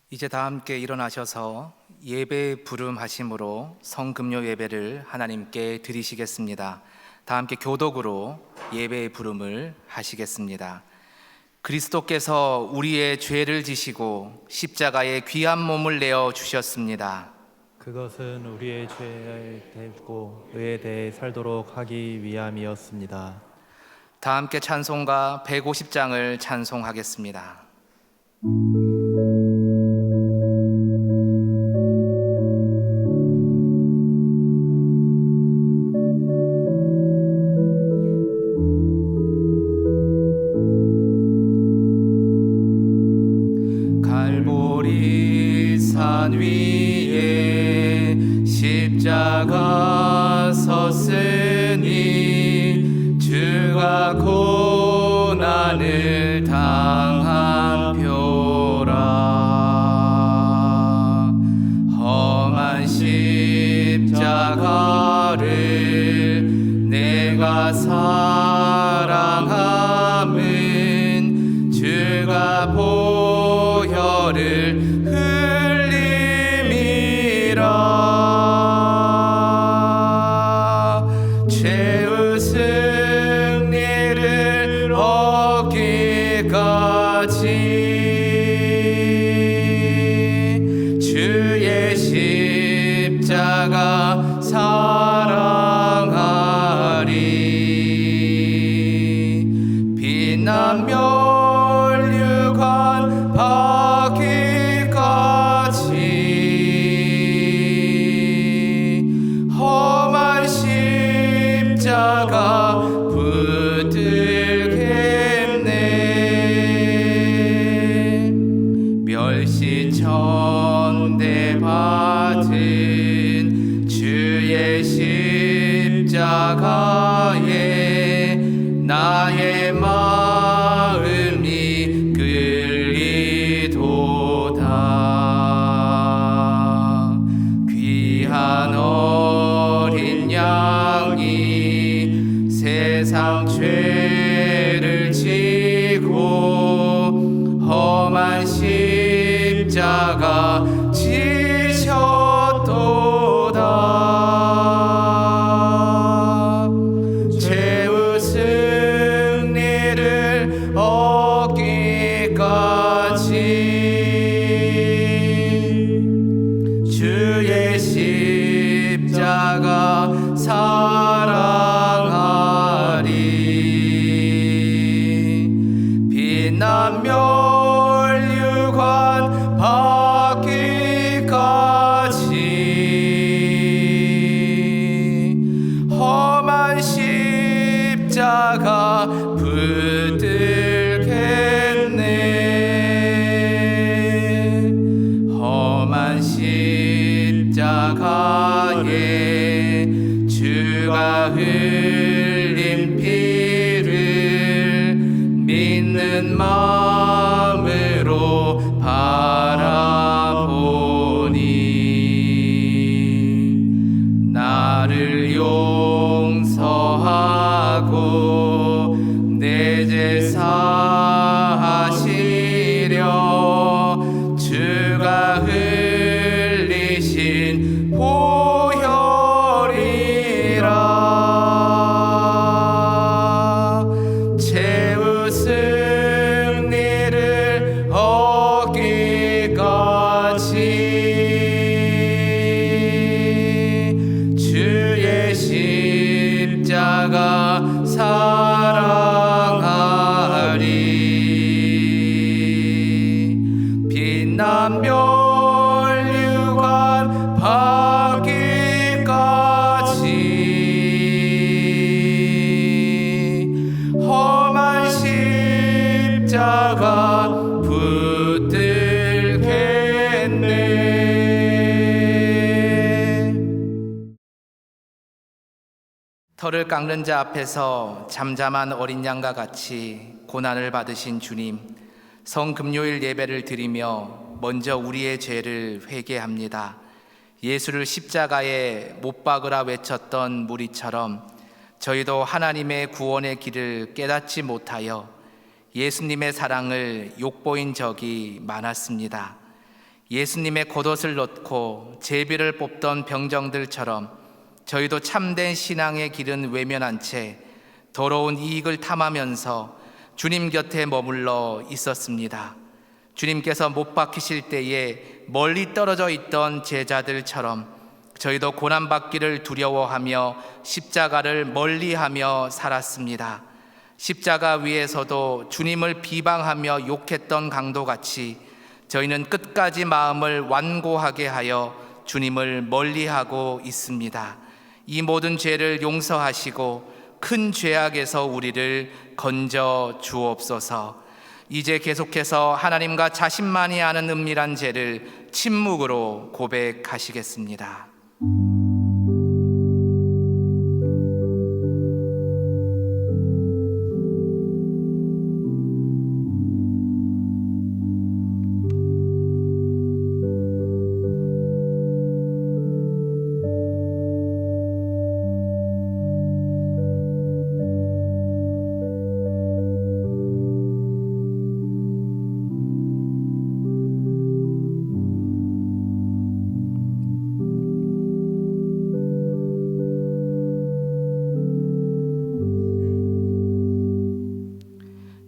이제 다 함께 일어나셔서 예배 부름하심으로 성금요 예배를 하나님께 드리시겠습니다. 다 함께 교독으로 예배의 부름을 하시겠습니다. 그리스도께서 우리의 죄를 지시고 십자가에 귀한 몸을 내어 주셨습니다. 그것은 우리의 죄에 대고 의에 대해 살도록 하기 위함이었습니다. 다 함께 찬송가 150장을 찬송하겠습니다. 갈보리 산 위에 십자가 섰으니 주가 고난을 당한 표라. 험한 십자가를 내가 사랑함은 주가 보혈을 흘림이라. 죄의 승리를 얻기까지 주의 십자가 사랑하리. 빛난 멸류관 받기까지 험한 십자가 붙들겠네. 멸시천대 받은 주의 십자가에 나의 마음이 끌리도다. 귀한 어린 양이 세상 죄를 지고 험한 십자가 지셨도다. 죄의 승리를 얻기까지 주의 십자가 사랑하리. 빛난 멸류관 받기까지 험한 십자가 붙들겠네. 험한 십자가에 주가 흘린 피를 믿는 마음으로 바라보니 나를 용서하고 내 죄 사하시려 주가 흘리신 보혈이라. 죄의 승리를 얻기까지 주의 십자가 사랑하리. 빛난 멸류관 받기까지 험한 십자가 붙들겠네. 털을 깎는 자 앞에서 잠잠한 어린 양과 같이 고난을 받으신 주님, 성금요일 예배를 드리며 먼저 우리의 죄를 회개합니다. 예수를 십자가에 못 박으라 외쳤던 무리처럼 저희도 하나님의 구원의 길을 깨닫지 못하여 예수님의 사랑을 욕보인 적이 많았습니다. 예수님의 겉옷을 놓고 제비를 뽑던 병정들처럼 저희도 참된 신앙의 길은 외면한 채 더러운 이익을 탐하면서 주님 곁에 머물러 있었습니다. 주님께서 못 박히실 때에 멀리 떨어져 있던 제자들처럼 저희도 고난받기를 두려워하며 십자가를 멀리하며 살았습니다. 십자가 위에서도 주님을 비방하며 욕했던 강도같이 저희는 끝까지 마음을 완고하게 하여 주님을 멀리하고 있습니다. 이 모든 죄를 용서하시고 큰 죄악에서 우리를 건져 주옵소서. 이제 계속해서 하나님과 자신만이 아는 은밀한 죄를 침묵으로 고백하시겠습니다.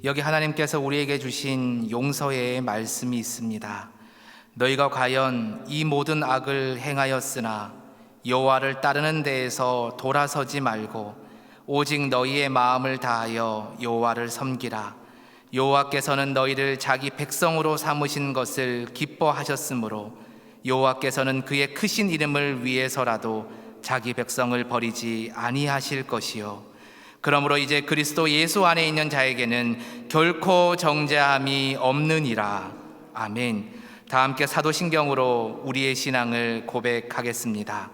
여기 하나님께서 우리에게 주신 용서의 말씀이 있습니다. 너희가 과연 이 모든 악을 행하였으나 여호와를 따르는 데에서 돌아서지 말고 오직 너희의 마음을 다하여 여호와를 섬기라. 여호와께서는 너희를 자기 백성으로 삼으신 것을 기뻐하셨으므로 여호와께서는 그의 크신 이름을 위해서라도 자기 백성을 버리지 아니하실 것이요 그러므로 이제 그리스도 예수 안에 있는 자에게는 결코 정죄함이 없느니라. 아멘. 다 함께 사도신경으로 우리의 신앙을 고백하겠습니다.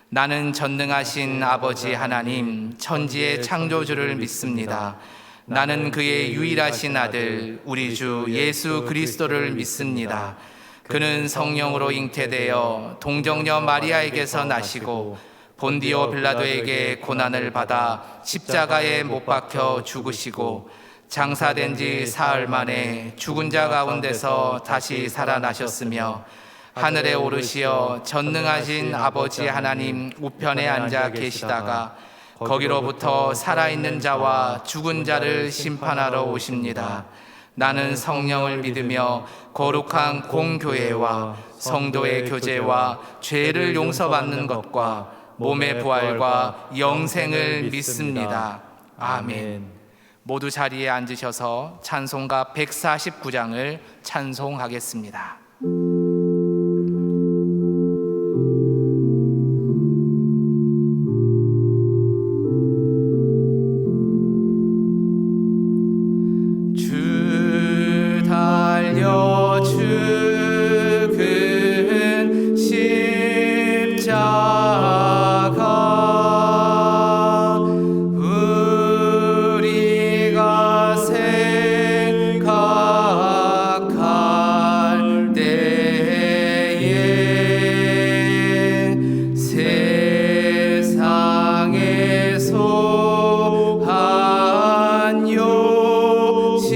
나는 전능하신 아버지 하나님 천지의 창조주를 믿습니다. 나는 그의 유일하신 아들 우리 주 예수 그리스도를 믿습니다. 그는 성령으로 잉태되어 동정녀 마리아에게서 나시고 본디오 빌라도에게 고난을 받아 십자가에 못 박혀 죽으시고 장사된 지 사흘 만에 죽은 자 가운데서 다시 살아나셨으며 하늘에 오르시어 전능하신 아버지 하나님 우편에 앉아 계시다가 거기로부터 살아있는 자와 죽은 자를 심판하러 오십니다. 나는 성령을 믿으며 거룩한 공교회와 성도의 교제와 죄를 용서받는 것과 몸의 부활과 영생을 믿습니다. 아멘. 모두 자리에 앉으셔서 찬송가 149장을 찬송하겠습니다. 주 달려 죽은 십자가 우리가 생각할 때에 세상에 소한 욕심을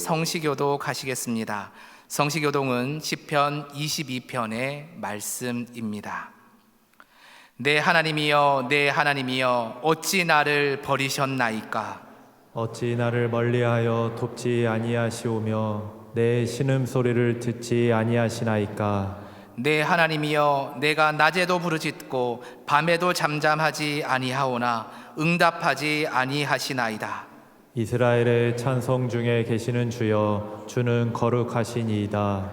성시교도 가시겠습니다. 성시교동은 시편 22편의 말씀입니다. 내 하나님이여 내 하나님이여 어찌 나를 버리셨나이까. 어찌 나를 멀리하여 돕지 아니하시오며 내 신음소리를 듣지 아니하시나이까. 내 하나님이여 내가 낮에도 부르짖고 밤에도 잠잠하지 아니하오나 응답하지 아니하시나이다. 이스라엘의 찬송 중에 계시는 주여, 주는 거룩하시니이다.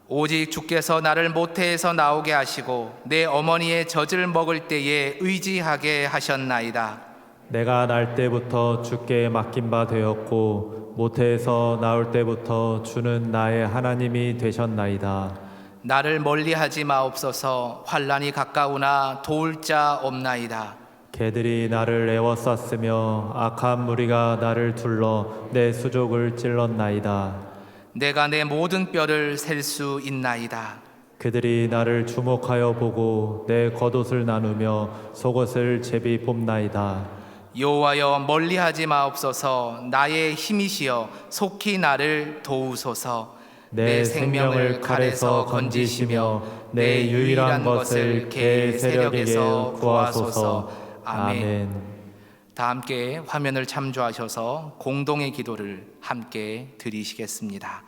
오직 주께서 나를 모태에서 나오게 하시고 내 어머니의 젖을 먹을 때에 의지하게 하셨나이다. 내가 날 때부터 주께 맡긴 바 되었고 모태에서 나올 때부터 주는 나의 하나님이 되셨나이다. 나를 멀리하지 마옵소서. 환난이 가까우나 도울 자 없나이다. 개들이 나를 에워쌌으며 악한 무리가 나를 둘러 내 수족을 찔렀나이다. 내가 내 모든 뼈를 셀 수 있나이다. 그들이 나를 주목하여 보고 내 겉옷을 나누며 속옷을 제비 뽑나이다. 여호와여 멀리하지 마옵소서. 나의 힘이시여 속히 나를 도우소서. 내 생명을 칼에서 건지시며 내 유일한 것을 개 세력에게서 구하소서. 아멘. 다 함께 화면을 참조하셔서 공동의 기도를 함께 드리시겠습니다.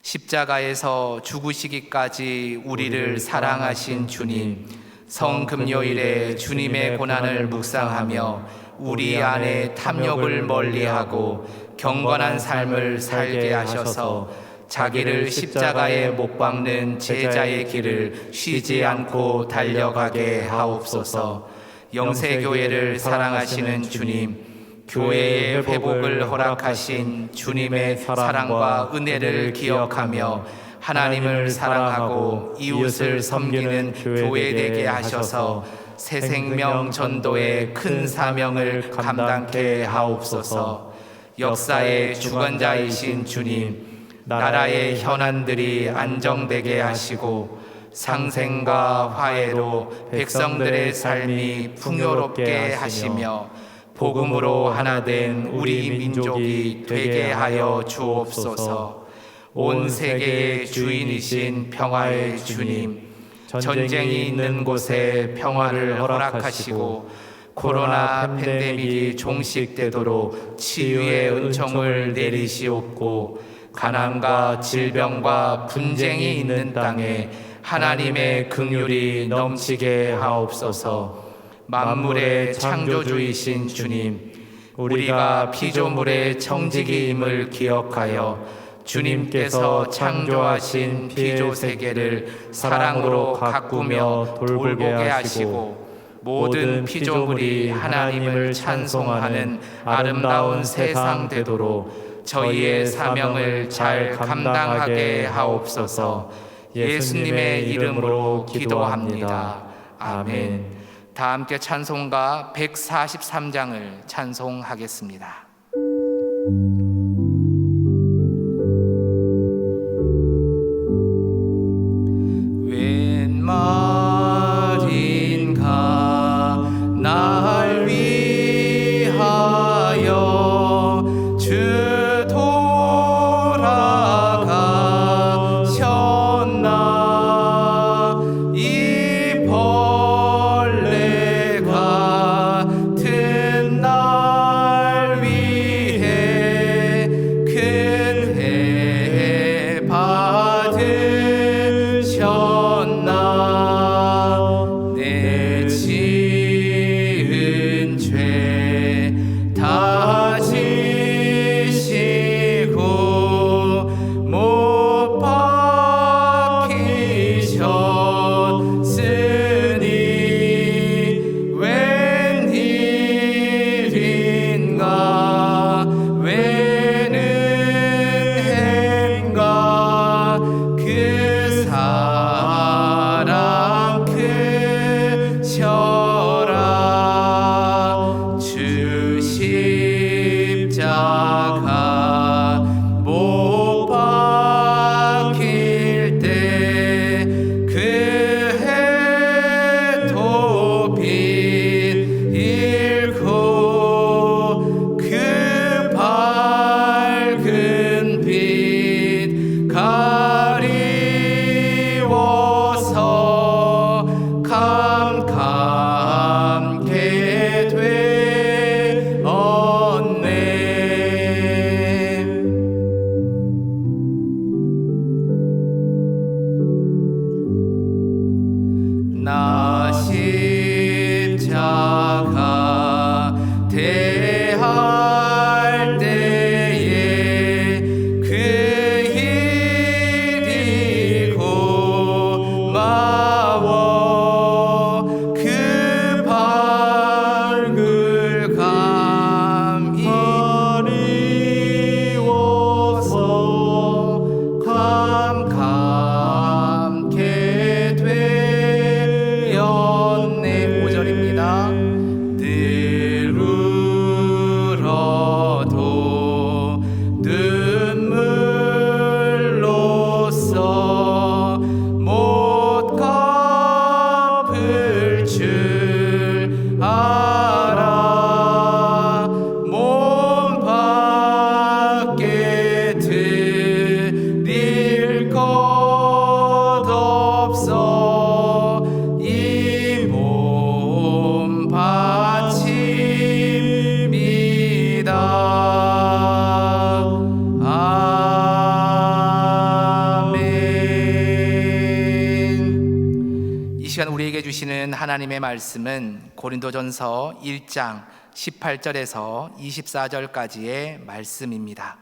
십자가에서 죽으시기까지 우리를 사랑하신 주님, 성금요일에 주님의 고난을 묵상하며 우리 안에 탐욕을 멀리하고 경건한 삶을 살게 하셔서 자기를 십자가에 못 박는 제자의 길을 쉬지 않고 달려가게 하옵소서. 영세교회를 사랑하시는 주님, 교회의 회복을 허락하신 주님의 사랑과 은혜를 기억하며 하나님을 사랑하고 이웃을 섬기는 교회 되게 하셔서 새 생명 전도의 큰 사명을 감당케 하옵소서. 역사의 주관자이신 주님, 나라의 현안들이 안정되게 하시고 상생과 화해로 백성들의 삶이 풍요롭게 하시며 복음으로 하나 된 우리 민족이 되게 하여 주옵소서. 온 세계의 주인이신 평화의 주님, 전쟁이 있는 곳에 평화를 허락하시고 코로나 팬데믹이 종식되도록 치유의 은총을 내리시옵고 가난과 질병과 분쟁이 있는 땅에 하나님의 긍휼이 넘치게 하옵소서. 만물의 창조주이신 주님, 우리가 피조물의 청지기임을 기억하여 주님께서 창조하신 피조 세계를 사랑으로 가꾸며 돌보게 하시고 모든 피조물이 하나님을 찬송하는 아름다운 세상 되도록 저희의 사명을 잘 감당하게 하옵소서. 예수님의 이름으로 기도합니다. 아멘. 다 함께 찬송가 143장을 찬송하겠습니다. 웬 말인가 날 위하여 주 돌아가셨나. 이 벌레 같은 날 위해 하나님의 말씀은 고린도전서 1장 18절에서 24절까지의 말씀입니다.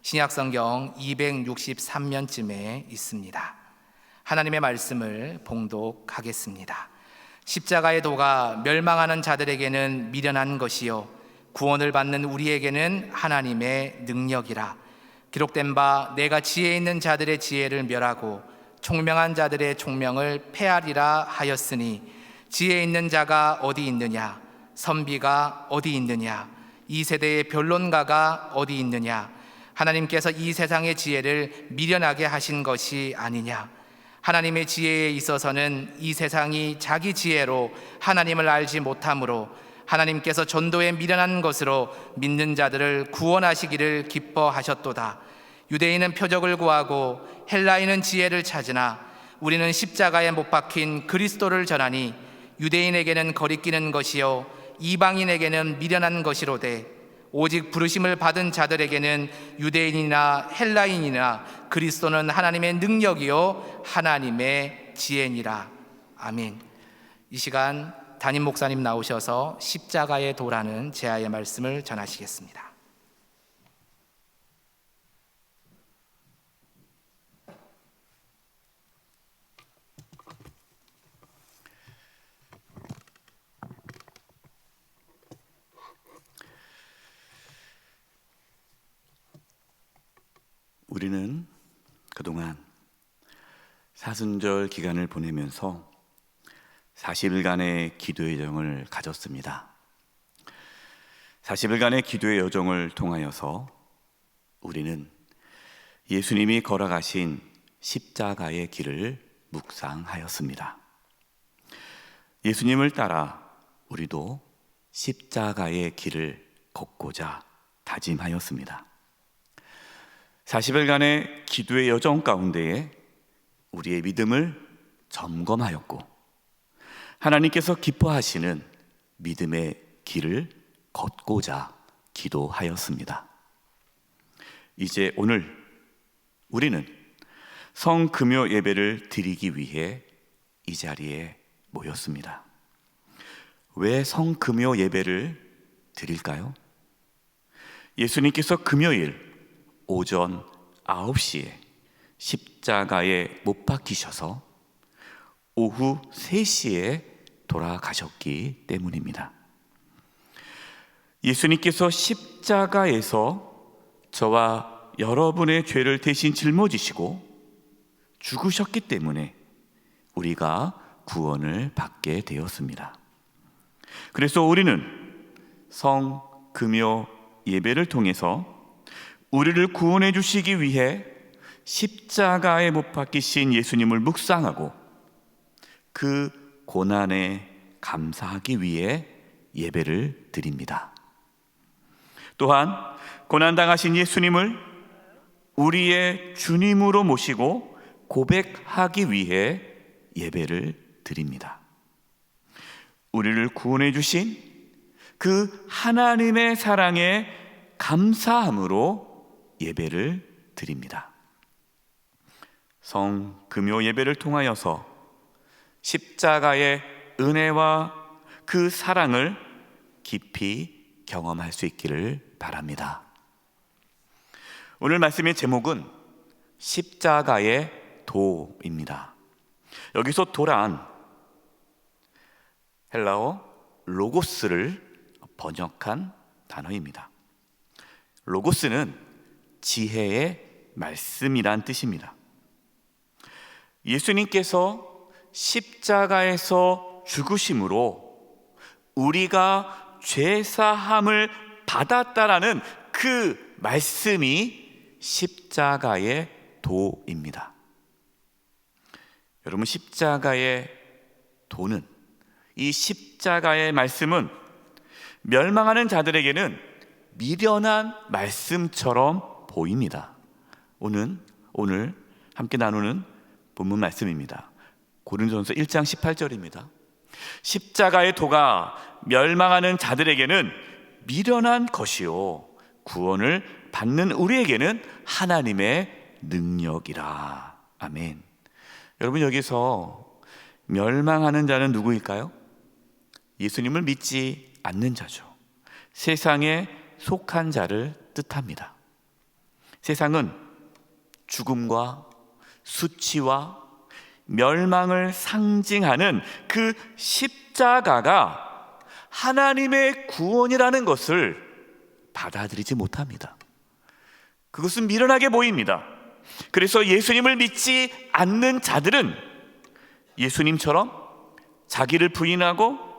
신약성경 263면쯤에 있습니다. 하나님의 말씀을 봉독하겠습니다. 십자가의 도가 멸망하는 자들에게는 미련한 것이요 구원을 받는 우리에게는 하나님의 능력이라. 기록된 바 내가 지혜 있는 자들의 지혜를 멸하고 총명한 자들의 총명을 폐하리라 하였으니 지혜 있는 자가 어디 있느냐? 선비가 어디 있느냐? 이 세대의 변론가가 어디 있느냐? 하나님께서 이 세상의 지혜를 미련하게 하신 것이 아니냐? 하나님의 지혜에 있어서는 이 세상이 자기 지혜로 하나님을 알지 못하므로 하나님께서 전도에 미련한 것으로 믿는 자들을 구원하시기를 기뻐하셨도다. 유대인은 표적을 구하고 헬라인은 지혜를 찾으나 우리는 십자가에 못 박힌 그리스도를 전하니 유대인에게는 거리끼는 것이요 이방인에게는 미련한 것이로되 오직 부르심을 받은 자들에게는 유대인이나 헬라인이나 그리스도는 하나님의 능력이요 하나님의 지혜니라. 아멘. 이 시간 담임 목사님 나오셔서 십자가의 도라는 제아의 말씀을 전하시겠습니다. 우리는 그동안 사순절 기간을 보내면서 40일간의 기도의 여정을 가졌습니다. 40일간의 기도의 여정을 통하여서 우리는 예수님이 걸어가신 십자가의 길을 묵상하였습니다. 예수님을 따라 우리도 십자가의 길을 걷고자 다짐하였습니다. 40일간의 기도의 여정 가운데에 우리의 믿음을 점검하였고 하나님께서 기뻐하시는 믿음의 길을 걷고자 기도하였습니다. 이제 오늘 우리는 성금요 예배를 드리기 위해 이 자리에 모였습니다. 왜 성금요 예배를 드릴까요? 예수님께서 금요일 오전 9시에 십자가에 못 박히셔서 오후 3시에 돌아가셨기 때문입니다. 예수님께서 십자가에서 저와 여러분의 죄를 대신 짊어지시고 죽으셨기 때문에 우리가 구원을 받게 되었습니다. 그래서 우리는 성금요 예배를 통해서 우리를 구원해 주시기 위해 십자가에 못 박히신 예수님을 묵상하고 그 고난에 감사하기 위해 예배를 드립니다. 또한 고난당하신 예수님을 우리의 주님으로 모시고 고백하기 위해 예배를 드립니다. 우리를 구원해 주신 그 하나님의 사랑에 감사함으로 예배를 드립니다. 성금요 예배를 통하여서 십자가의 은혜와 그 사랑을 깊이 경험할 수 있기를 바랍니다. 오늘 말씀의 제목은 십자가의 도입니다. 여기서 도란 헬라어 로고스를 번역한 단어입니다. 로고스는 지혜의 말씀이란 뜻입니다. 예수님께서 십자가에서 죽으심으로 우리가 죄사함을 받았다라는 그 말씀이 십자가의 도입니다. 여러분, 십자가의 도는, 이 십자가의 말씀은 멸망하는 자들에게는 미련한 말씀처럼 보입니다. 오늘 함께 나누는 본문 말씀입니다. 고린도전서 1장 18절입니다. 십자가의 도가 멸망하는 자들에게는 미련한 것이요 구원을 받는 우리에게는 하나님의 능력이라. 아멘. 여러분, 여기서 멸망하는 자는 누구일까요? 예수님을 믿지 않는 자죠. 세상에 속한 자를 뜻합니다. 세상은 죽음과 수치와 멸망을 상징하는 그 십자가가 하나님의 구원이라는 것을 받아들이지 못합니다. 그것은 미련하게 보입니다. 그래서 예수님을 믿지 않는 자들은 예수님처럼 자기를 부인하고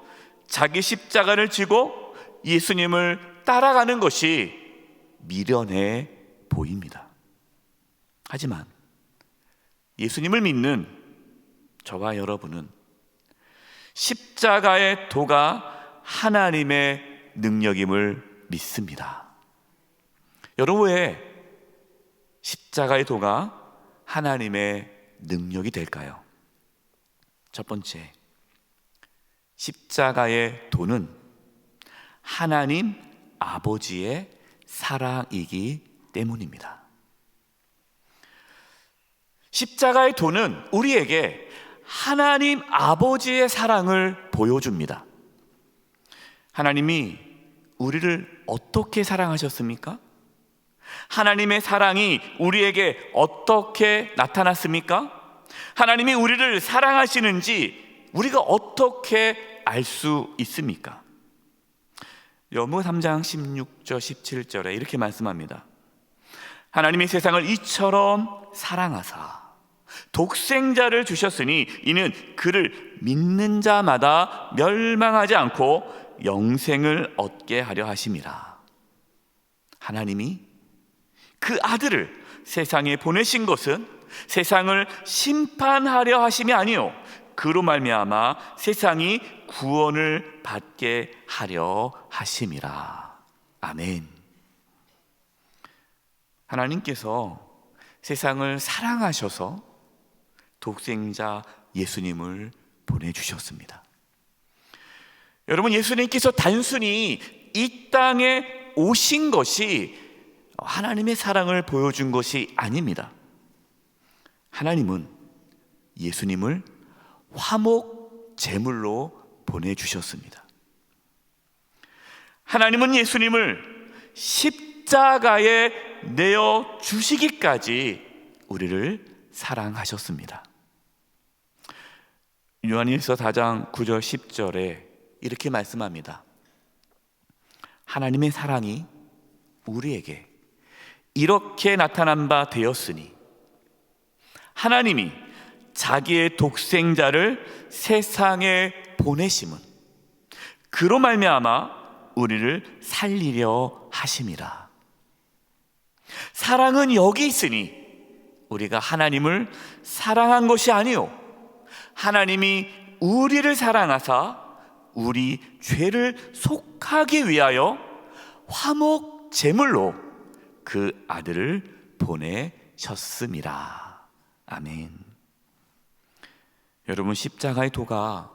자기 십자가를 지고 예수님을 따라가는 것이 미련해 보입니다. 하지만 예수님을 믿는 저와 여러분은 십자가의 도가 하나님의 능력임을 믿습니다. 여러분, 왜 십자가의 도가 하나님의 능력이 될까요? 첫 번째, 십자가의 도는 하나님 아버지의 사랑이기 때문입니다. 십자가의 도는 우리에게 하나님 아버지의 사랑을 보여줍니다. 하나님이 우리를 어떻게 사랑하셨습니까? 하나님의 사랑이 우리에게 어떻게 나타났습니까? 하나님이 우리를 사랑하시는지 우리가 어떻게 알 수 있습니까? 요한복음 3장 16절 17절에 이렇게 말씀합니다. 하나님이 세상을 이처럼 사랑하사 독생자를 주셨으니 이는 그를 믿는 자마다 멸망하지 않고 영생을 얻게 하려 하심이라. 하나님이 그 아들을 세상에 보내신 것은 세상을 심판하려 하심이 아니요 그로 말미암아 세상이 구원을 받게 하려 하심이라. 아멘. 하나님께서 세상을 사랑하셔서 독생자 예수님을 보내주셨습니다. 여러분, 예수님께서 단순히 이 땅에 오신 것이 하나님의 사랑을 보여준 것이 아닙니다. 하나님은 예수님을 화목 제물로 보내주셨습니다. 하나님은 예수님을 십자가에 내어 주시기까지 우리를 사랑하셨습니다. 요한일서 4장 9절 10절에 이렇게 말씀합니다. 하나님의 사랑이 우리에게 이렇게 나타난 바 되었으니 하나님이 자기의 독생자를 세상에 보내심은 그로 말미암아 우리를 살리려 하심이라. 사랑은 여기 있으니 우리가 하나님을 사랑한 것이 아니요 하나님이 우리를 사랑하사 우리 죄를 속하기 위하여 화목 제물로 그 아들을 보내셨음이라. 아멘. 여러분, 십자가의 도가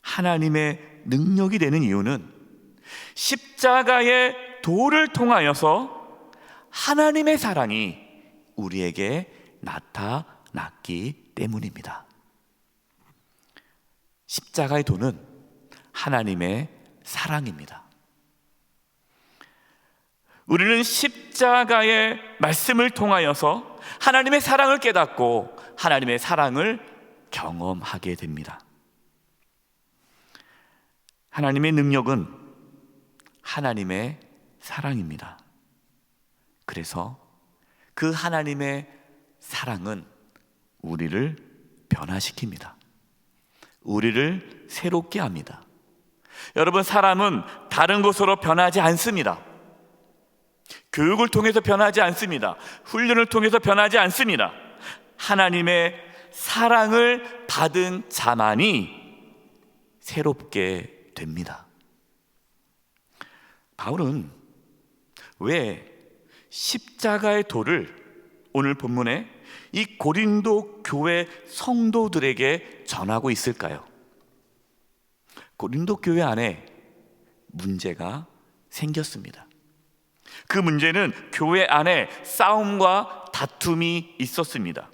하나님의 능력이 되는 이유는 십자가의 도를 통하여서 하나님의 사랑이 우리에게 나타났기 때문입니다. 십자가의 도는 하나님의 사랑입니다. 우리는 십자가의 말씀을 통하여서 하나님의 사랑을 깨닫고 하나님의 사랑을 경험하게 됩니다. 하나님의 능력은 하나님의 사랑입니다. 그래서 그 하나님의 사랑은 우리를 변화시킵니다. 우리를 새롭게 합니다. 여러분, 사람은 다른 것으로 변하지 않습니다. 교육을 통해서 변하지 않습니다. 훈련을 통해서 변하지 않습니다. 하나님의 사랑을 받은 자만이 새롭게 됩니다. 바울은 왜 십자가의 도를 오늘 본문에 이 고린도 교회 성도들에게 전하고 있을까요? 고린도 교회 안에 문제가 생겼습니다. 그 문제는 교회 안에 싸움과 다툼이 있었습니다.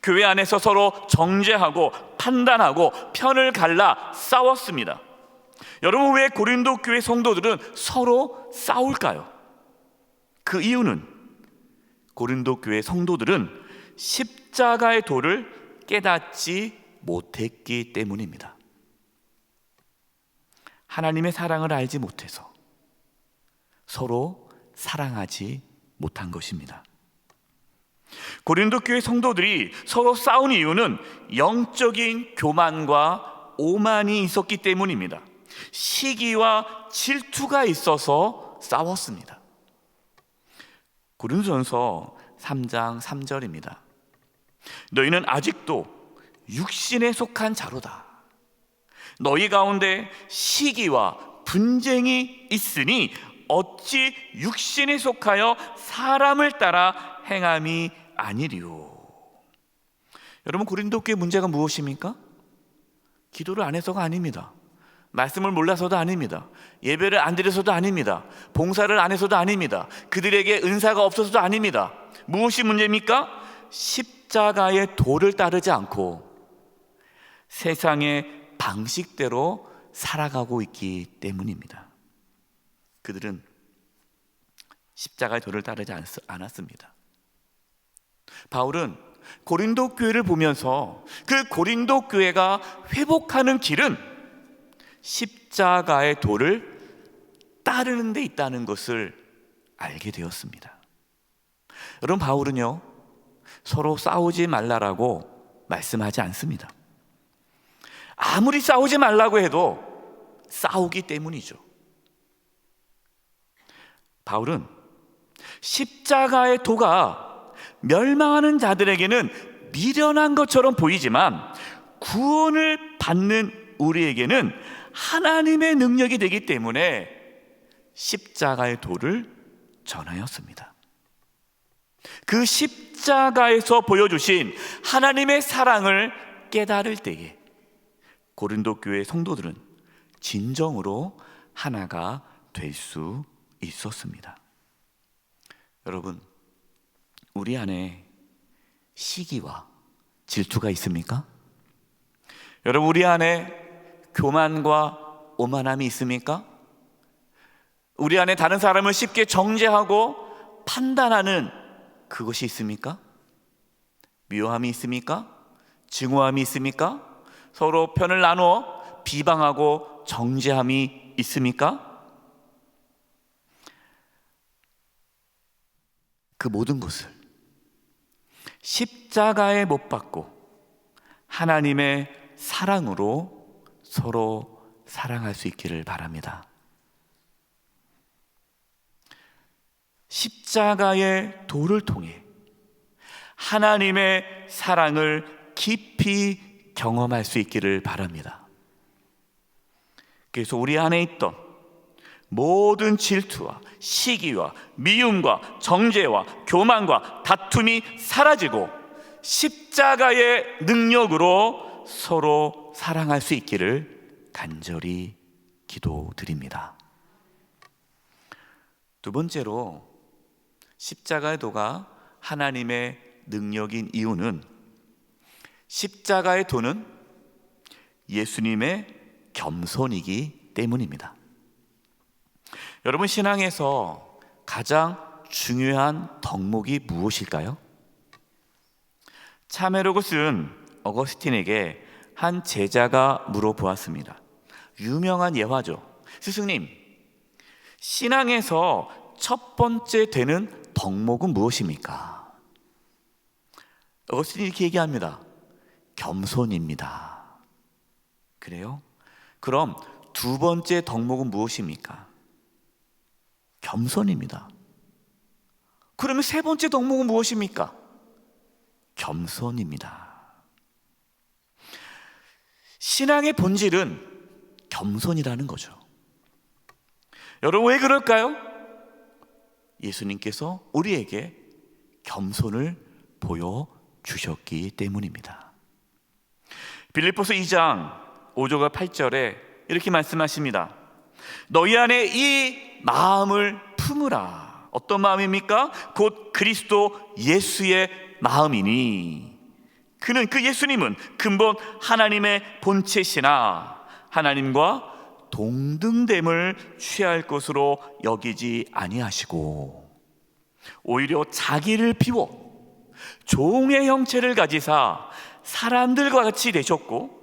교회 안에서 서로 정죄하고 판단하고 편을 갈라 싸웠습니다. 여러분, 왜 고린도 교회 성도들은 서로 싸울까요? 그 이유는 고린도 교회 성도들은 십자가의 도를 깨닫지 못했기 때문입니다. 하나님의 사랑을 알지 못해서 서로 사랑하지 못한 것입니다. 고린도 교회 성도들이 서로 싸운 이유는 영적인 교만과 오만이 있었기 때문입니다. 시기와 질투가 있어서 싸웠습니다. 고린도전서 3장 3절입니다. 너희는 아직도 육신에 속한 자로다. 너희 가운데 시기와 분쟁이 있으니 어찌 육신에 속하여 사람을 따라 행함이 아니리요. 여러분, 고린도 교회 문제가 무엇입니까? 기도를 안 해서가 아닙니다. 말씀을 몰라서도 아닙니다. 예배를 안 드려서도 아닙니다. 봉사를 안 해서도 아닙니다. 그들에게 은사가 없어서도 아닙니다. 무엇이 문제입니까? 십자가의 도를 따르지 않고 세상의 방식대로 살아가고 있기 때문입니다. 그들은 십자가의 도를 따르지 않았습니다. 바울은 고린도 교회를 보면서 그 고린도 교회가 회복하는 길은 십자가의 도를 따르는 데 있다는 것을 알게 되었습니다. 여러분, 바울은요, 서로 싸우지 말라라고 말씀하지 않습니다. 아무리 싸우지 말라고 해도 싸우기 때문이죠. 바울은 십자가의 도가 멸망하는 자들에게는 미련한 것처럼 보이지만 구원을 받는 우리에게는 하나님의 능력이 되기 때문에 십자가의 도를 전하였습니다. 그 십자가에서 보여주신 하나님의 사랑을 깨달을 때에 고린도 교회 성도들은 진정으로 하나가 될 수 있었습니다. 여러분, 우리 안에 시기와 질투가 있습니까? 여러분, 우리 안에 교만과 오만함이 있습니까? 우리 안에 다른 사람을 쉽게 정죄하고 판단하는 그것이 있습니까? 미워함이 있습니까? 증오함이 있습니까? 서로 편을 나누어 비방하고 정죄함이 있습니까? 그 모든 것을 십자가에 못 박고 하나님의 사랑으로 서로 사랑할 수 있기를 바랍니다. 십자가의 도를 통해 하나님의 사랑을 깊이 경험할 수 있기를 바랍니다. 그래서 우리 안에 있던 모든 질투와 시기와 미움과 정죄와 교만과 다툼이 사라지고 십자가의 능력으로 서로 사랑할 수 있기를 간절히 기도드립니다. 두 번째로 십자가의 도가 하나님의 능력인 이유는 십자가의 도는 예수님의 겸손이기 때문입니다. 여러분, 신앙에서 가장 중요한 덕목이 무엇일까요? 참회록을 쓴 어거스틴에게 한 제자가 물어보았습니다. 유명한 예화죠. 스승님, 신앙에서 첫 번째 되는 덕목은 무엇입니까? 어거스틴이 이렇게 얘기합니다. 겸손입니다. 그래요? 그럼 두 번째 덕목은 무엇입니까? 겸손입니다. 그러면 세 번째 덕목은 무엇입니까? 겸손입니다. 신앙의 본질은 겸손이라는 거죠. 여러분, 왜 그럴까요? 예수님께서 우리에게 겸손을 보여주셨기 때문입니다. 빌립보서 2장 5절과 8절에 이렇게 말씀하십니다. 너희 안에 이 마음을 품으라. 어떤 마음입니까? 곧 그리스도 예수의 마음이니 그는, 그 예수님은 근본 하나님의 본체시나 하나님과 동등됨을 취할 것으로 여기지 아니하시고 오히려 자기를 비워 종의 형체를 가지사 사람들과 같이 되셨고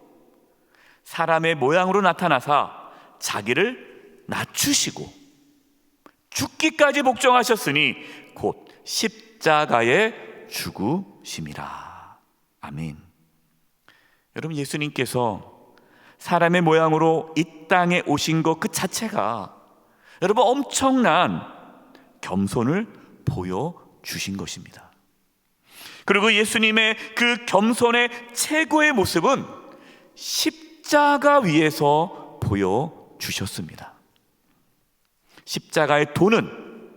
사람의 모양으로 나타나사 자기를 낮추시고 죽기까지 복종하셨으니 곧 십자가에 죽으심이라. 아멘. 여러분, 예수님께서 사람의 모양으로 이 땅에 오신 것 그 자체가 여러분 엄청난 겸손을 보여주신 것입니다. 그리고 예수님의 그 겸손의 최고의 모습은 십자가 위에서 보여주셨습니다. 십자가의 도는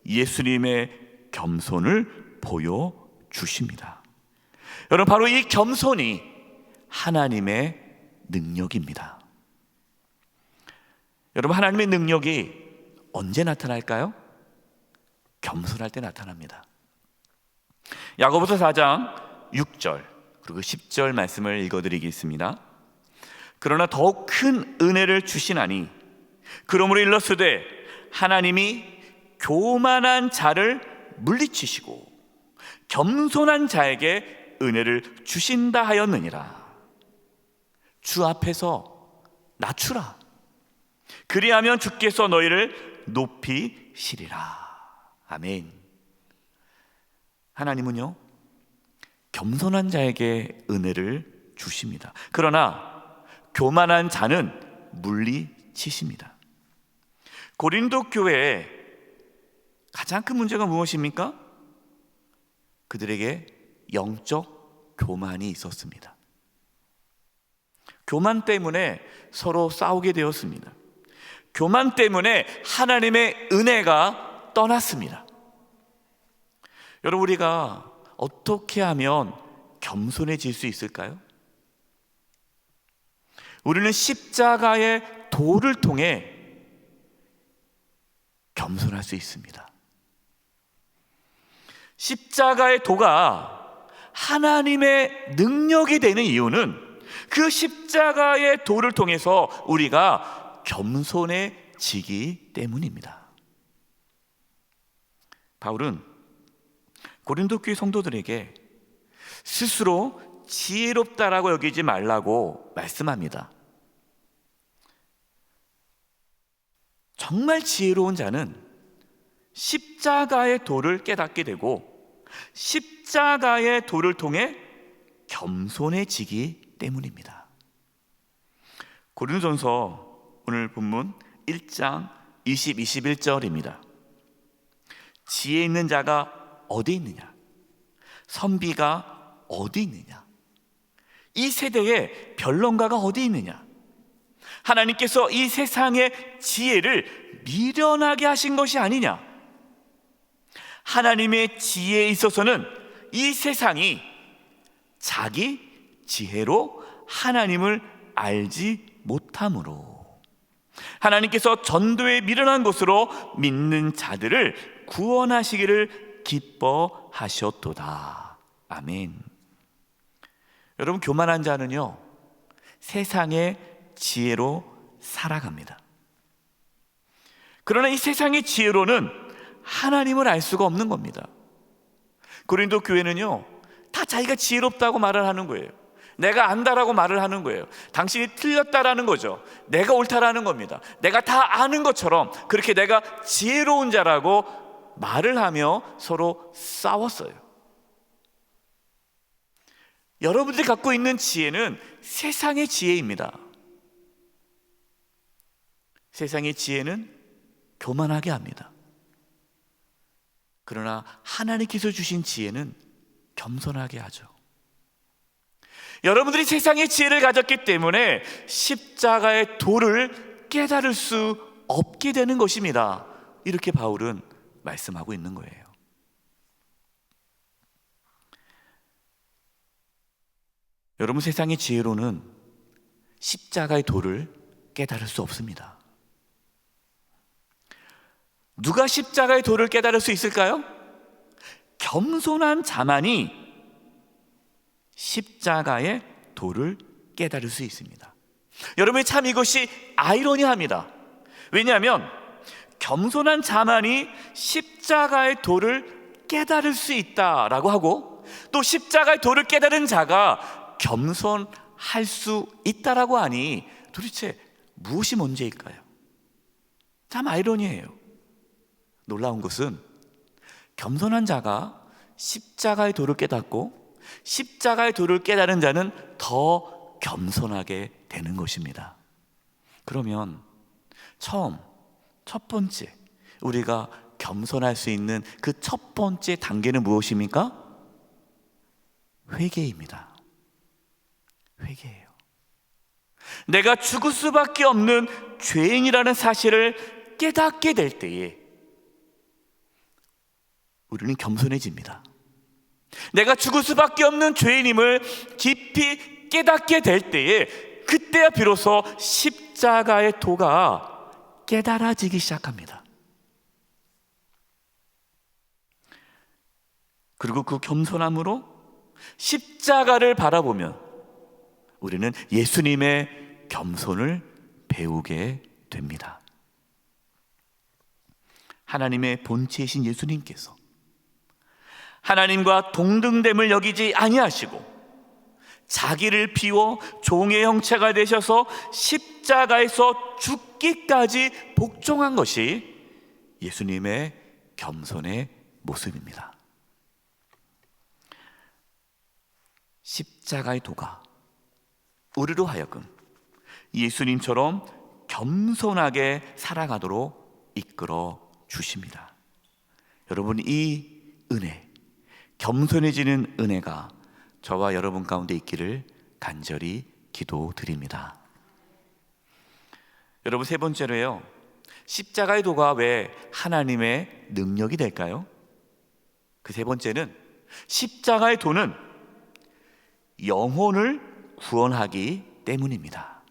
예수님의 겸손을 보여주십니다. 여러분, 바로 이 겸손이 하나님의 능력입니다. 여러분, 하나님의 능력이 언제 나타날까요? 겸손할 때 나타납니다. 야고보서 4장 6절 그리고 10절 말씀을 읽어드리겠습니다. 그러나 더욱 큰 은혜를 주시나니 그러므로 일렀으되 하나님이 교만한 자를 물리치시고 겸손한 자에게 은혜를 주신다 하였느니라. 주 앞에서 낮추라. 그리하면 주께서 너희를 높이시리라. 아멘. 하나님은요, 겸손한 자에게 은혜를 주십니다. 그러나 교만한 자는 물리치십니다. 고린도 교회의 가장 큰 문제가 무엇입니까? 그들에게 영적 교만이 있었습니다. 교만 때문에 서로 싸우게 되었습니다. 교만 때문에 하나님의 은혜가 떠났습니다. 여러분, 우리가 어떻게 하면 겸손해질 수 있을까요? 우리는 십자가의 도를 통해 겸손할 수 있습니다. 십자가의 도가 하나님의 능력이 되는 이유는 그 십자가의 도를 통해서 우리가 겸손해지기 때문입니다. 바울은 고린도 교회 성도들에게 스스로 지혜롭다라고 여기지 말라고 말씀합니다. 정말 지혜로운 자는 십자가의 도를 깨닫게 되고 십자가의 도를 통해 겸손해지기 때문입니다. 고린도전서 오늘 본문 1장 20, 21절입니다. 지혜 있는 자가 어디 있느냐? 선비가 어디 있느냐? 이 세대에 변론가가 어디 있느냐? 하나님께서 이 세상의 지혜를 미련하게 하신 것이 아니냐? 하나님의 지혜에 있어서는 이 세상이 자기 지혜로 하나님을 알지 못함으로 하나님께서 전도에 미련한 것으로 믿는 자들을 구원하시기를 기뻐하셨도다. 아멘. 여러분, 교만한 자는요, 세상의 지혜로 살아갑니다. 그러나 이 세상의 지혜로는 하나님을 알 수가 없는 겁니다. 고린도 교회는요, 다 자기가 지혜롭다고 말을 하는 거예요. 내가 안다라고 말을 하는 거예요. 당신이 틀렸다라는 거죠. 내가 옳다라는 겁니다. 내가 다 아는 것처럼 그렇게 내가 지혜로운 자라고 말을 하며 서로 싸웠어요. 여러분들이 갖고 있는 지혜는 세상의 지혜입니다. 세상의 지혜는 교만하게 합니다. 그러나 하나님께서 주신 지혜는 겸손하게 하죠. 여러분들이 세상의 지혜를 가졌기 때문에 십자가의 도를 깨달을 수 없게 되는 것입니다. 이렇게 바울은 말씀하고 있는 거예요. 여러분, 세상의 지혜로는 십자가의 도를 깨달을 수 없습니다. 누가 십자가의 도를 깨달을 수 있을까요? 겸손한 자만이 십자가의 도를 깨달을 수 있습니다. 여러분, 참 이것이 아이러니합니다. 왜냐하면 겸손한 자만이 십자가의 도를 깨달을 수 있다라고 하고, 또 십자가의 도를 깨달은 자가 겸손할 수 있다라고 하니 도대체 무엇이 문제일까요? 참 아이러니해요. 놀라운 것은 겸손한 자가 십자가의 도를 깨닫고, 십자가의 도를 깨달은 자는 더 겸손하게 되는 것입니다. 그러면 첫 번째 우리가 겸손할 수 있는 그 첫 번째 단계는 무엇입니까? 회개입니다. 회개예요. 내가 죽을 수밖에 없는 죄인이라는 사실을 깨닫게 될 때에 우리는 겸손해집니다. 내가 죽을 수밖에 없는 죄인임을 깊이 깨닫게 될 때에, 그때야 비로소 십자가의 도가 깨달아지기 시작합니다. 그리고 그 겸손함으로 십자가를 바라보면 우리는 예수님의 겸손을 배우게 됩니다. 하나님의 본체이신 예수님께서 하나님과 동등됨을 여기지 아니하시고 자기를 비워 종의 형체가 되셔서 십자가에서 죽기까지 복종한 것이 예수님의 겸손의 모습입니다. 십자가의 도가 우리로 하여금 예수님처럼 겸손하게 살아가도록 이끌어 주십니다. 여러분, 이 은혜, 겸손해지는 은혜가 저와 여러분 가운데 있기를 간절히 기도드립니다. 여러분, 세 번째로요, 십자가의 도가 왜 하나님의 능력이 될까요? 그 세 번째는 십자가의 도는 영혼을 구원하기 때문입니다.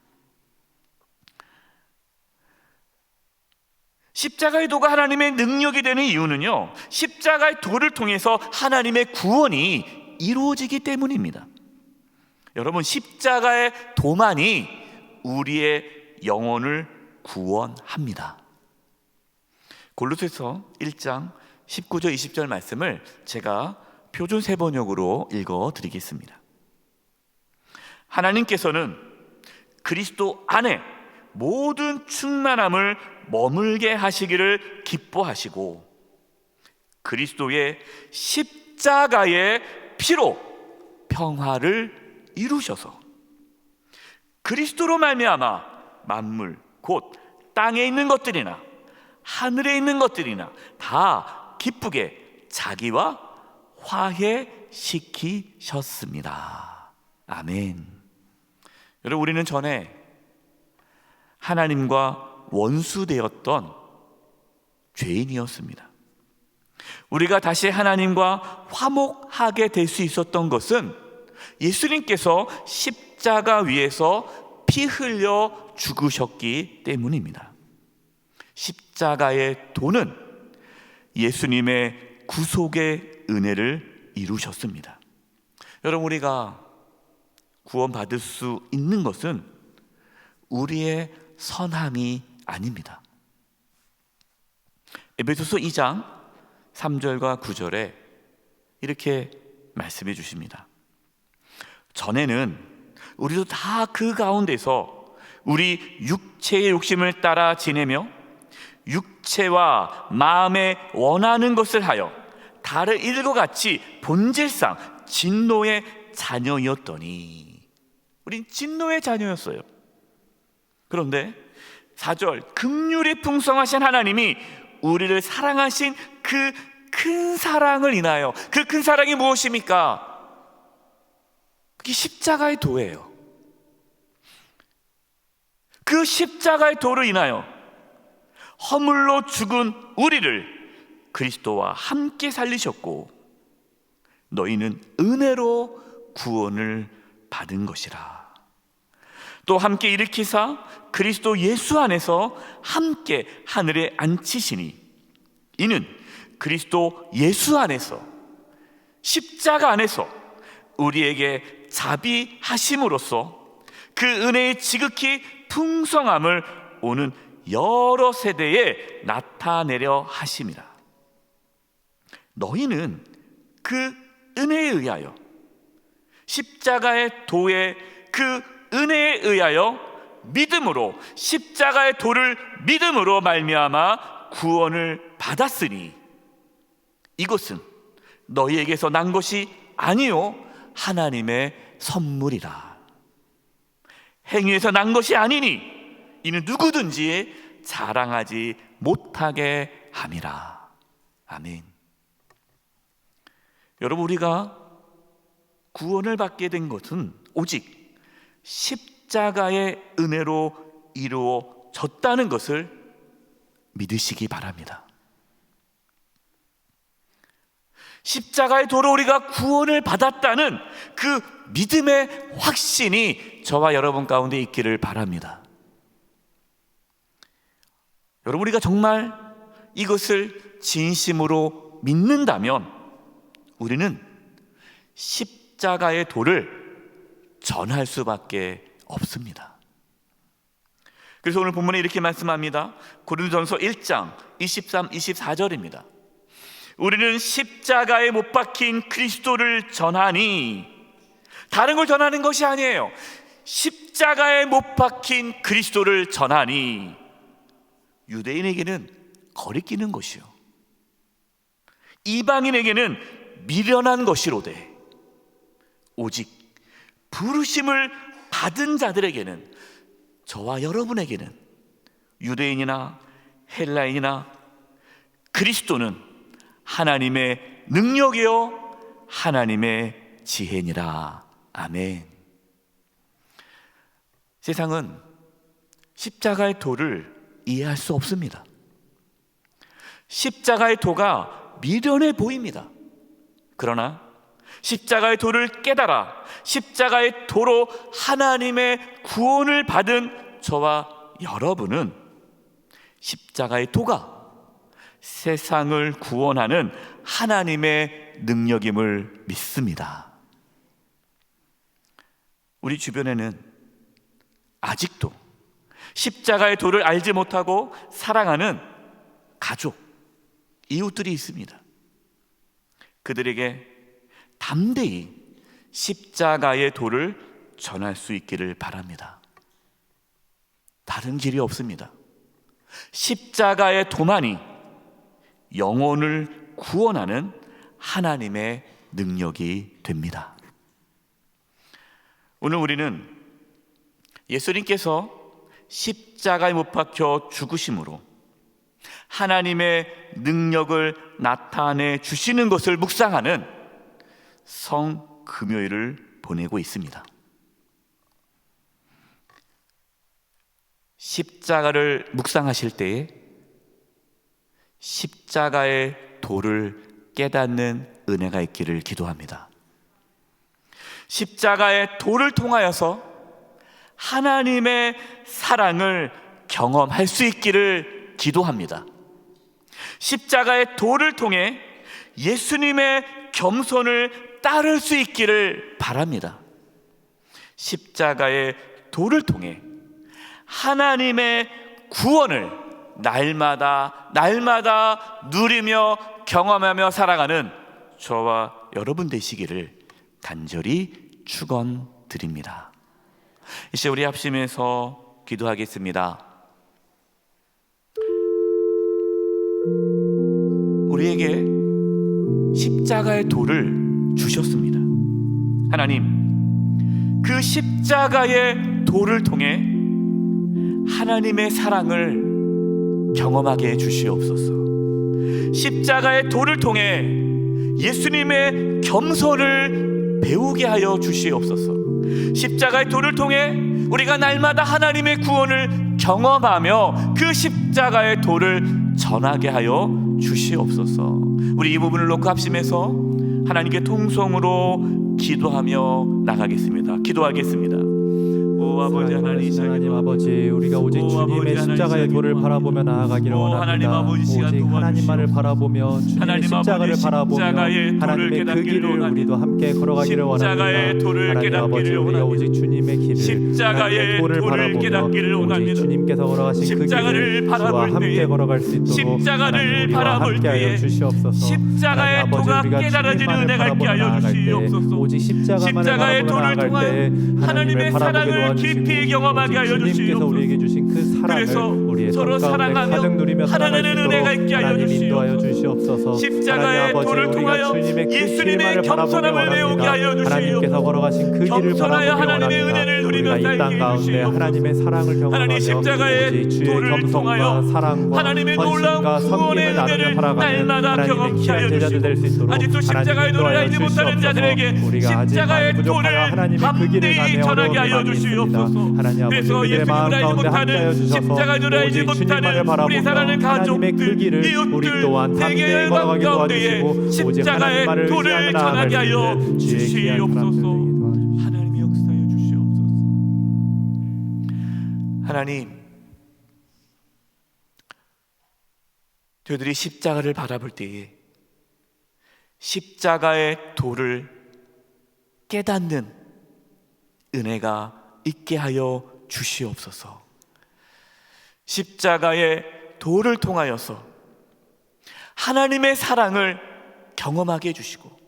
십자가의 도가 하나님의 능력이 되는 이유는요, 십자가의 도를 통해서 하나님의 구원이 이루어지기 때문입니다. 여러분, 십자가의 도만이 우리의 영혼을 구원합니다. 골로새서 1장 19절 20절 말씀을 제가 표준 세번역으로 읽어드리겠습니다. 하나님께서는 그리스도 안에 모든 충만함을 머물게 하시기를 기뻐하시고 그리스도의 십자가의 피로 평화를 이루셔서 그리스도로 말미암아 만물 곧 땅에 있는 것들이나 하늘에 있는 것들이나 다 기쁘게 자기와 화해시키셨습니다. 아멘. 여러분, 우리는 전에 하나님과 원수되었던 죄인이었습니다. 우리가 다시 하나님과 화목하게 될 수 있었던 것은 예수님께서 십자가 위에서 피 흘려 죽으셨기 때문입니다. 십자가의 도는 예수님의 구속의 은혜를 이루셨습니다. 여러분, 우리가 구원받을 수 있는 것은 우리의 선함이 아닙니다. 에베소서 2장 3절과 9절에 이렇게 말씀해 주십니다. 전에는 우리도 다 그 가운데서 우리 육체의 욕심을 따라 지내며 육체와 마음에 원하는 것을 하여 다른 이들과 같이 본질상 진노의 자녀였더니, 우린 진노의 자녀였어요. 그런데 4절, 긍휼이 풍성하신 하나님이 우리를 사랑하신 그 큰 사랑을 인하여, 그 큰 사랑이 무엇입니까? 그게 십자가의 도예요. 그 십자가의 도로 인하여 허물로 죽은 우리를 그리스도와 함께 살리셨고 너희는 은혜로 구원을 받은 것이라. 또 함께 일으키사 그리스도 예수 안에서 함께 하늘에 앉히시니 이는 그리스도 예수 안에서 십자가 안에서 우리에게 자비하심으로써 그 은혜의 지극히 풍성함을 오는 여러 세대에 나타내려 하심이라. 너희는 그 은혜에 의하여, 십자가의 도의 그 은혜에 의하여 믿음으로, 십자가의 도를 믿음으로 말미암아 구원을 받았으니 이것은 너희에게서 난 것이 아니요 하나님의 선물이라. 행위에서 난 것이 아니니 이는 누구든지 자랑하지 못하게 함이라. 아멘. 여러분, 우리가 구원을 받게 된 것은 오직 십자가의 은혜로 이루어졌다는 것을 믿으시기 바랍니다. 십자가의 도로 우리가 구원을 받았다는 그 믿음의 확신이 저와 여러분 가운데 있기를 바랍니다. 여러분, 우리가 정말 이것을 진심으로 믿는다면 우리는 십자가의 도를 전할 수밖에 없습니다. 그래서 오늘 본문에 이렇게 말씀합니다. 고린도전서 1장 23, 24절입니다. 우리는 십자가에 못 박힌 그리스도를 전하니, 다른 걸 전하는 것이 아니에요. 십자가에 못 박힌 그리스도를 전하니 유대인에게는 거리끼는 것이요, 이방인에게는 미련한 것이로되 오직 부르심을 받은 자들에게는, 저와 여러분에게는, 유대인이나 헬라인이나 그리스도는 하나님의 능력이요 하나님의 지혜니라. 아멘. 세상은 십자가의 도를 이해할 수 없습니다. 십자가의 도가 미련해 보입니다. 그러나 십자가의 도를 깨달아 십자가의 도로 하나님의 구원을 받은 저와 여러분은 십자가의 도가 세상을 구원하는 하나님의 능력임을 믿습니다. 우리 주변에는 아직도 십자가의 도를 알지 못하고 사랑하는 가족, 이웃들이 있습니다. 그들에게 담대히 십자가의 도를 전할 수 있기를 바랍니다. 다른 길이 없습니다. 십자가의 도만이 영혼을 구원하는 하나님의 능력이 됩니다. 오늘 우리는 예수님께서 십자가에 못 박혀 죽으심으로 하나님의 능력을 나타내 주시는 것을 묵상하는 성금요일을 보내고 있습니다. 십자가를 묵상하실 때에 십자가의 도를 깨닫는 은혜가 있기를 기도합니다. 십자가의 도를 통하여서 하나님의 사랑을 경험할 수 있기를 기도합니다. 십자가의 도를 통해 예수님의 겸손을 따를 수 있기를 바랍니다. 십자가의 도를 통해 하나님의 구원을 날마다 누리며 경험하며 살아가는 저와 여러분 되시기를 간절히 축원드립니다. 이제 우리 합심해서 기도하겠습니다. 우리에게 십자가의 도를 주셨습니다. 하나님, 그 십자가의 도를 통해 하나님의 사랑을 경험하게 해 주시옵소서. 십자가의 도를 통해 예수님의 겸손을 배우게 하여 주시옵소서. 십자가의 도를 통해 우리가 날마다 하나님의 구원을 경험하며 그 십자가의 도를 전하게 하여 주시옵소서. 우리 이 부분을 놓고 합심해서 하나님께 통성으로 기도하며 나가겠습니다. 기도하겠습니다. 오 아버지 하나님, 하나님 아버지, 우리가 오직 오 주님의 아버지 십자가의 하나님, 돌을 바라보며 나아가기를 오 하나님 원합니다. 아버지, 시간 오직 하나님만을 바라보며 주님의 하나님 십자가를 아버지, 바라보며 십자가의 돌을 하나님의 그 깨닫기를 길을 원합니다. 우리도 함께 걸어가기를 십자가의 원합니다. 돌을 하나님 깨닫기를 아버지, 우리가 원합니다. 오직 주님의 길을, 십자가의 하나님의 돌을 돌을 바라보며 깨닫기를 오직 원합니다. 주님께서 걸어가신 그 십자가를 길을 바라볼 주와 함께 때에, 걸어갈 수 있도록 십자가를 하나님 우리와 바라볼 함께하여 때에 주시옵소서. 십자가의 하나님 아버지, 도가 우리가 깨달아지는 주님만을 은혜가 있게 바라보며 하여 나아갈 때, 주시옵소서. 오직 십자가만을 십자가의 바라보며 도를 나아갈 통하여 때 하나님의 하나님을 바라보게 사랑을 도와주시고 깊이 경험하게 하여 오직 주님께서 주시옵소서. 우리에게 주신 그 그래서 사랑을 우리의 서로 삶 가운데 사랑하며 가득 누리며 살아갈 수 하나님의 있도록 은혜가 있게 하여 하나님 인도하여 주시옵소서. 주시옵소서. 십자가의 하나님 아버지, 도를 우리가 통하여 주님의 그 예수님의 길만을 바라보기 겸손함을 배우게 원합니다. 하여 하나님께서 주시옵소서. 걸어가신 그 길을 겸손하여 바라보기 하나님의 원합니다. 은혜를 누리며 우리가 이 땅 살게 가운데 해주시옵소서. 하나님의 사랑을 하나님 경험하며 십자가의 오직 주의 도를 겸손과 통하여 사랑과 하나님의 놀라운 헌신과 구원의 섬김을 나누며 은혜를 살아가는 날마다 하나님의 경험케 귀한 하여 제자들 될 수 있도록 아직도 십자가의 하나님 도를 인도하여 알지 못하는 주시옵소서. 자들에게 우리가 아직 십자가의 많이 부족하여 도를 하나님의 그 길을 담대히 가며 전하게 어려움이 하여 많이 있습니다. 주시옵소서. 하나님 아버지, 그래서 우리들의 예수님을 마음 알지 가운데 함께하여 못하는 주셔서 십자가의 도를 알지 오직 주님만을 못하는 우리 바라보며 사랑하는 하나님의 그 가족들, 길을 우리 이웃들, 또한 담대히 세계의 걸어가게 가운데에 도와주시고 오직 십자가의 하나님만을 도를 의지하며 나아갈 전하게 수 하여 있는 주의 귀한 사람들 주시옵소서. 되게 도와주시옵소서. 하나님이 역사하여 주시옵소서. 하나님, 저희들이 십자가를 바라볼 때에 십자가의 도를 깨닫는 은혜가 있게 하여 주시옵소서. 십자가의 도를 통하여서 하나님의 사랑을 경험하게 해주시고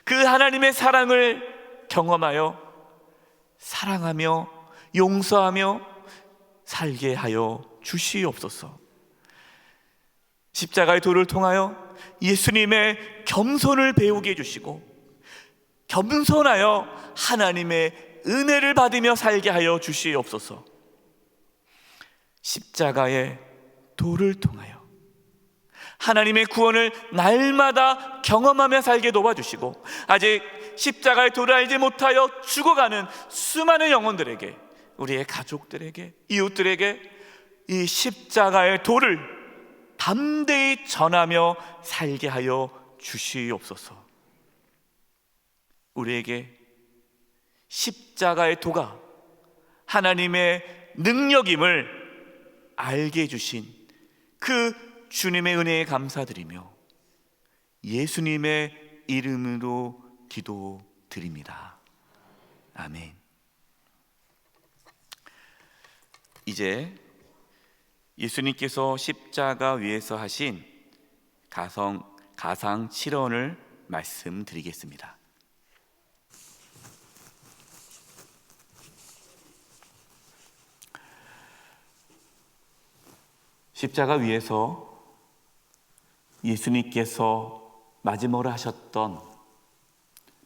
그 하나님의 사랑을 경험하여 사랑하며 용서하며 살게 하여 주시옵소서. 십자가의 도를 통하여 예수님의 겸손을 배우게 해주시고 겸손하여 하나님의 은혜를 받으며 살게 하여 주시옵소서. 십자가의 도를 통하여 하나님의 구원을 날마다 경험하며 살게 도와주시고 아직 십자가의 도를 알지 못하여 죽어가는 수많은 영혼들에게, 우리의 가족들에게, 이웃들에게 이 십자가의 도를 담대히 전하며 살게 하여 주시옵소서. 우리에게 십자가의 도가 하나님의 능력임을 알게 해주신 그 주님의 은혜에 감사드리며 예수님의 이름으로 기도드립니다. 아멘. 이제 예수님께서 십자가 위에서 하신 가상 7언을 말씀드리겠습니다. 십자가 위에서 예수님께서 마지막으로 하셨던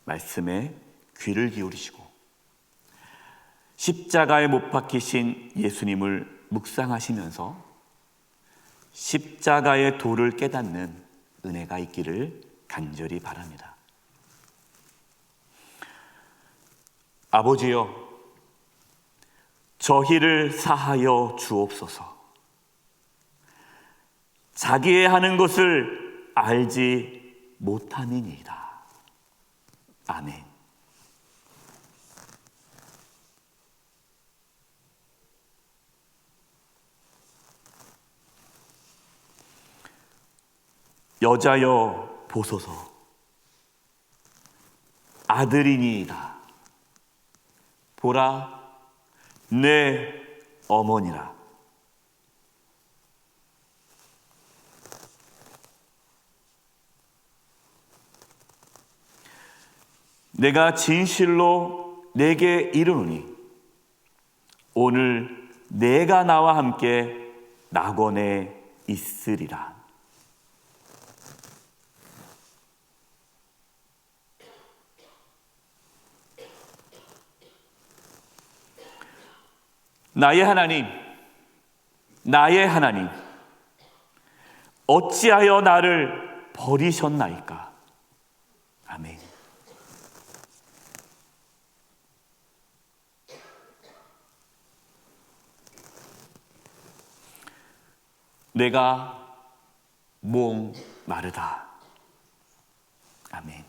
말씀에 귀를 기울이시고 십자가에 못 박히신 예수님을 묵상하시면서 십자가의 도를 깨닫는 은혜가 있기를 간절히 바랍니다. 아버지여, 저희를 사하여 주옵소서. 자기의 하는 것을 알지 못함이니이다. 아멘. 여자여 보소서, 아들이니이다. 보라, 내 어머니라. 내가 진실로 내게 이르노니 오늘 내가 나와 함께 낙원에 있으리라. 나의 하나님, 나의 하나님, 어찌하여 나를 버리셨나이까? 아멘. 내가 목마르다. 아멘.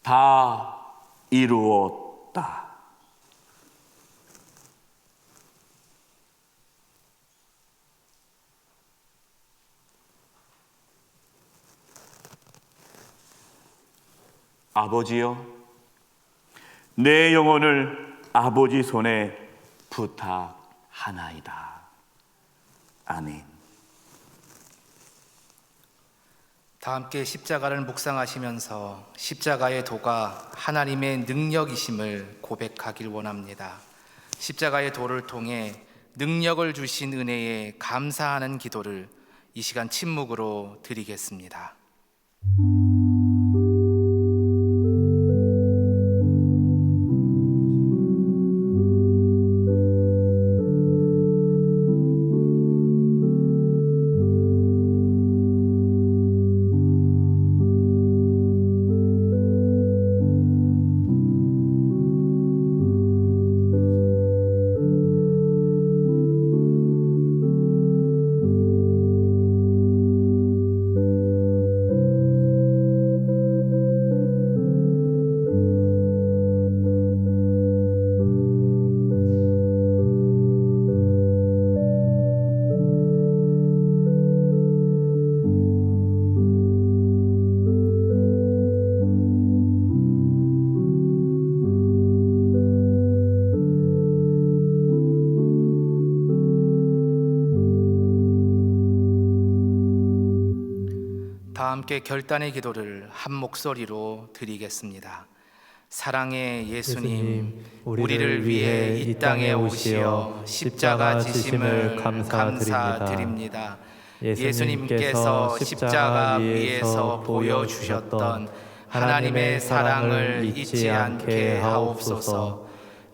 다 이루었다. 아버지여, 내 영혼을 아버지 손에 부탁하나이다. 아멘. 다 함께 십자가를 묵상하시면서 십자가의 도가 하나님의 능력이심을 고백하길 원합니다. 십자가의 도를 통해 능력을 주신 은혜에 감사하는 기도를 이 시간 침묵으로 드리겠습니다. 다 함께 결단의 기도를 한 목소리로 드리겠습니다. 사랑의 예수님, 우리를 위해 이 땅에 오시어 십자가 지심을 감사드립니다. 예수님께서 십자가 위에서 보여주셨던 하나님의 사랑을 잊지 않게 하옵소서.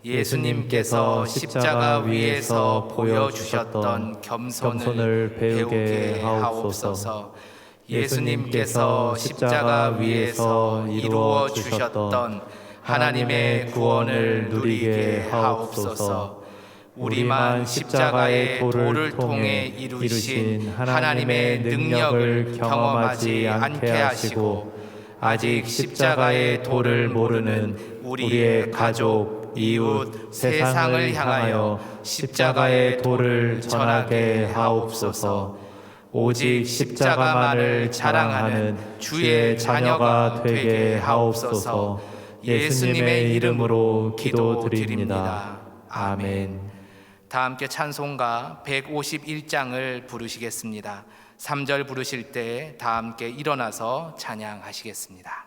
예수님께서 십자가 위에서 보여주셨던 겸손을 배우게 하옵소서. 예수님께서 십자가 위에서 이루어 주셨던 하나님의 구원을 누리게 하옵소서. 우리만 십자가의 도를 통해 이루신 하나님의 능력을 경험하지 않게 하시고 아직 십자가의 도를 모르는 우리의 가족, 이웃, 세상을 향하여 십자가의 도를 전하게 하옵소서. 오직 십자가만을 자랑하는 주의 자녀가 되게 하옵소서. 예수님의 이름으로 기도드립니다. 아멘. 다 함께 찬송가 151장을 부르시겠습니다. 3절 부르실 때 다 함께 일어나서 찬양하시겠습니다.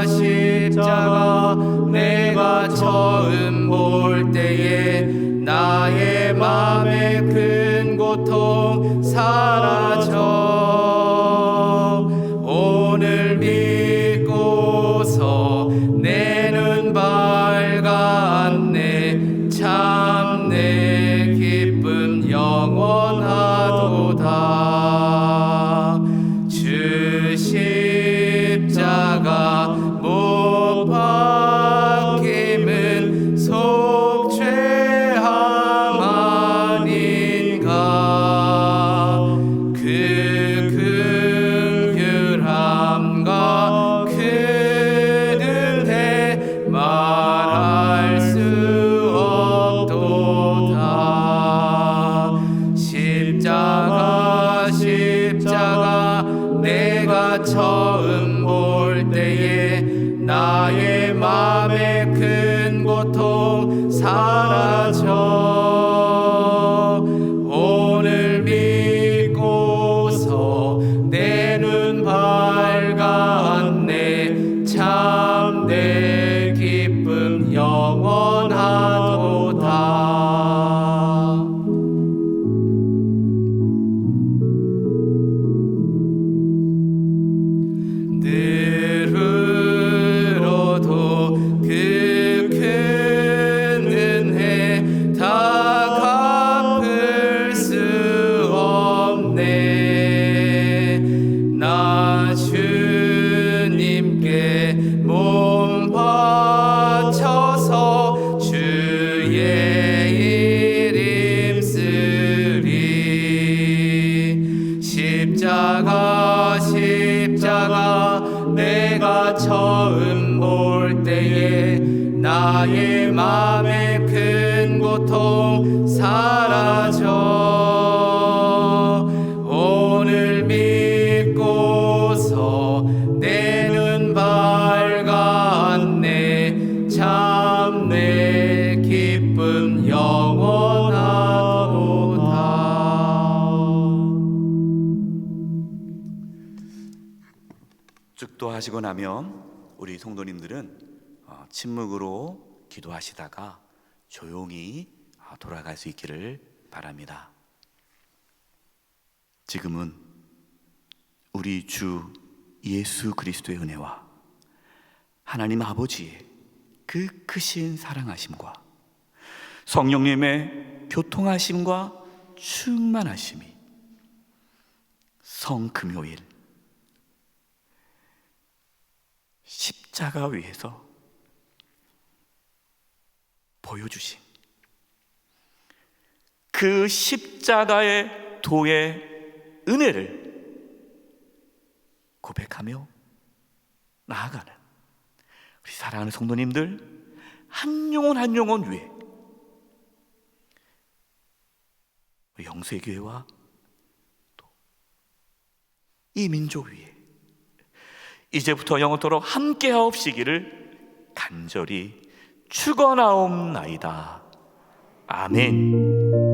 십자가 내가 처음 볼 때에 나의 맘의 큰 고통 사라져 오늘 믿고서 내 눈 밝았네 참 내 기쁨 영원하도다 주 십자가 못 박힘은 속죄함 아닌가 그 긍휼함과 큰 은혜 말할 수 없도다 십자가 내가 처음 볼 때에 나의 맘의 큰 고통 사라져 오늘 믿고서 내 눈 밝았네 참 내 기쁨 영원하도다 때에 나의 마음의 큰 고통 사라져 오늘 믿고서 내 눈 밝았네 참 내 기쁨 영원하도다. 축도하시고 나면 우리 성도님들은 침묵으로 기도하시다가 조용히 돌아갈 수 있기를 바랍니다. 지금은 우리 주 예수 그리스도의 은혜와 하나님 아버지의 그 크신 사랑하심과 성령님의 교통하심과 충만하심이 성금요일 십자가 위에서 보여주신 그 십자가의 도의 은혜를 고백하며 나아가는 우리 사랑하는 성도님들 한 영혼 한 영혼 위에 우리 영세교회와 또 이 민족 위에 이제부터 영원토록 함께하옵시기를 간절히 축원하옵나이다. 아멘.